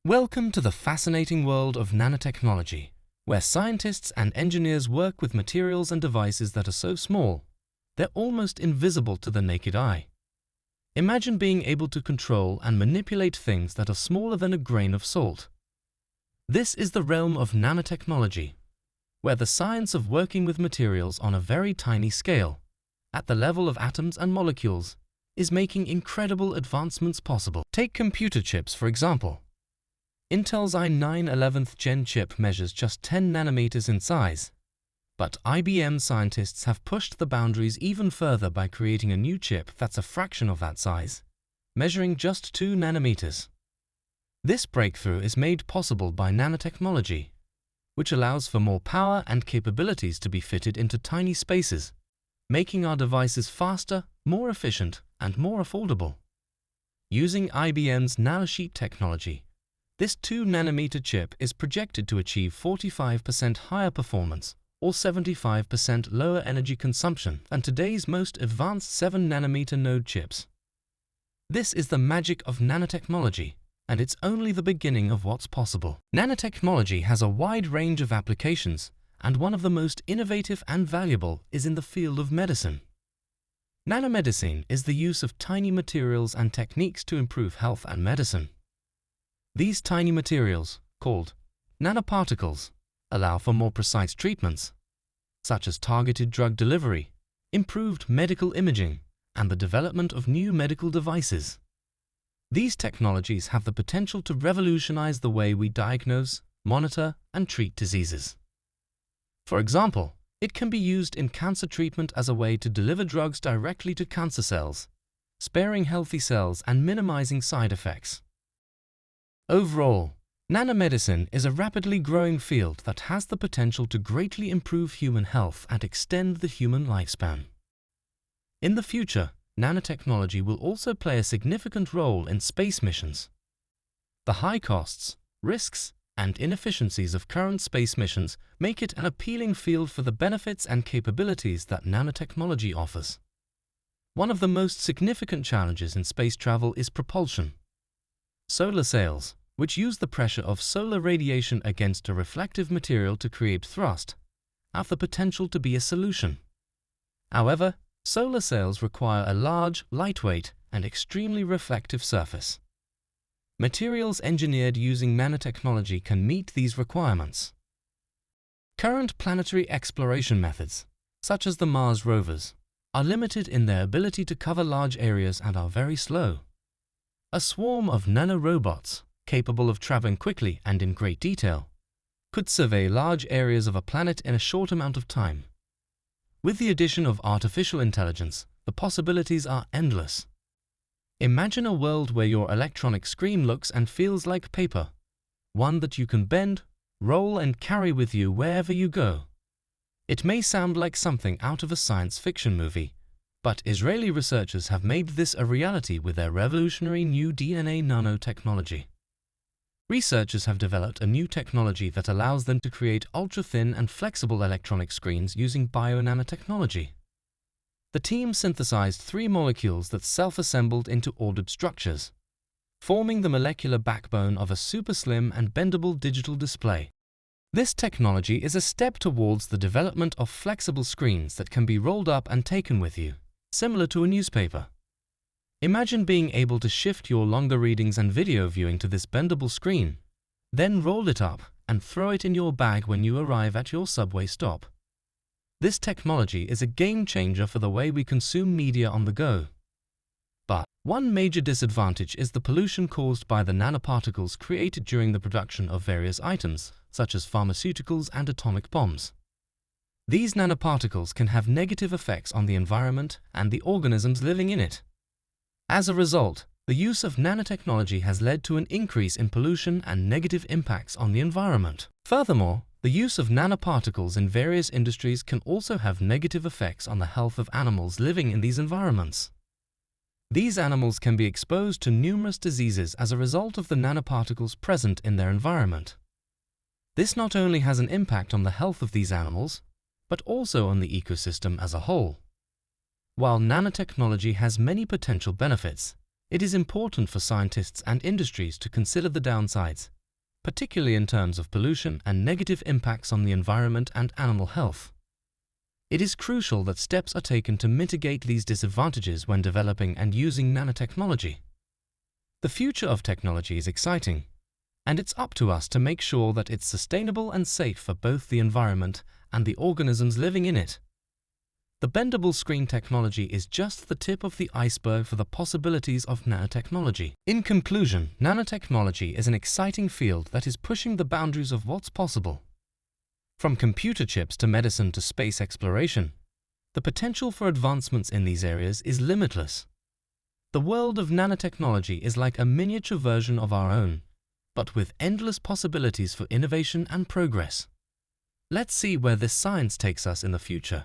Welcome to the fascinating world of nanotechnology, where scientists and engineers work with materials and devices that are so small, they're almost invisible to the naked eye. Imagine being able to control and manipulate things that are smaller than a grain of salt. This is the realm of nanotechnology, where the science of working with materials on a very tiny scale, at the level of atoms and molecules, is making incredible advancements possible. Take computer chips, for example. Intel's i9 11th Gen chip measures just 10 nanometers in size, but IBM scientists have pushed the boundaries even further by creating a new chip that's a fraction of that size, measuring just 2 nanometers. This breakthrough is made possible by nanotechnology, which allows for more power and capabilities to be fitted into tiny spaces, making our devices faster, more efficient, and more affordable. Using IBM's nanosheet technology, this 2-nanometer chip is projected to achieve 45% higher performance or 75% lower energy consumption than today's most advanced 7-nanometer node chips. This is the magic of nanotechnology, and it's only the beginning of what's possible. Nanotechnology has a wide range of applications, and one of the most innovative and valuable is in the field of medicine. Nanomedicine is the use of tiny materials and techniques to improve health and medicine. These tiny materials, called nanoparticles, allow for more precise treatments, such as targeted drug delivery, improved medical imaging, and the development of new medical devices. These technologies have the potential to revolutionize the way we diagnose, monitor, and treat diseases. For example, it can be used in cancer treatment as a way to deliver drugs directly to cancer cells, sparing healthy cells and minimizing side effects. Overall, nanomedicine is a rapidly growing field that has the potential to greatly improve human health and extend the human lifespan. In the future, nanotechnology will also play a significant role in space missions. The high costs, risks, and inefficiencies of current space missions make it an appealing field for the benefits and capabilities that nanotechnology offers. One of the most significant challenges in space travel is propulsion. Solar sails, which use the pressure of solar radiation against a reflective material to create thrust, have the potential to be a solution. However, solar sails require a large, lightweight, and extremely reflective surface. Materials engineered using nanotechnology can meet these requirements. Current planetary exploration methods, such as the Mars rovers, are limited in their ability to cover large areas and are very slow. A swarm of nanorobots, capable of traveling quickly and in great detail, could survey large areas of a planet in a short amount of time. With the addition of artificial intelligence, the possibilities are endless. Imagine a world where your electronic screen looks and feels like paper, one that you can bend, roll, and carry with you wherever you go. It may sound like something out of a science fiction movie, but Israeli researchers have made this a reality with their revolutionary new DNA nanotechnology. Researchers have developed a new technology that allows them to create ultra-thin and flexible electronic screens using bio-nanotechnology. The team synthesized 3 molecules that self-assembled into ordered structures, forming the molecular backbone of a super slim and bendable digital display. This technology is a step towards the development of flexible screens that can be rolled up and taken with you, similar to a newspaper. Imagine being able to shift your longer readings and video viewing to this bendable screen, then roll it up and throw it in your bag when you arrive at your subway stop. This technology is a game changer for the way we consume media on the go. But one major disadvantage is the pollution caused by the nanoparticles created during the production of various items, such as pharmaceuticals and atomic bombs. These nanoparticles can have negative effects on the environment and the organisms living in it. As a result, the use of nanotechnology has led to an increase in pollution and negative impacts on the environment. Furthermore, the use of nanoparticles in various industries can also have negative effects on the health of animals living in these environments. These animals can be exposed to numerous diseases as a result of the nanoparticles present in their environment. This not only has an impact on the health of these animals, but also on the ecosystem as a whole. While nanotechnology has many potential benefits, it is important for scientists and industries to consider the downsides particularly in terms of pollution and negative impacts on the environment and animal health. It is crucial that steps are taken to mitigate these disadvantages when developing and using nanotechnology. The future of technology is exciting, and it's up to us to make sure that it's sustainable and safe for both the environment and the organisms living in it. The bendable screen technology is just the tip of the iceberg for the possibilities of nanotechnology. In conclusion, nanotechnology is an exciting field that is pushing the boundaries of what's possible. From computer chips to medicine to space exploration, the potential for advancements in these areas is limitless. The world of nanotechnology is like a miniature version of our own, but with endless possibilities for innovation and progress. Let's see where this science takes us in the future.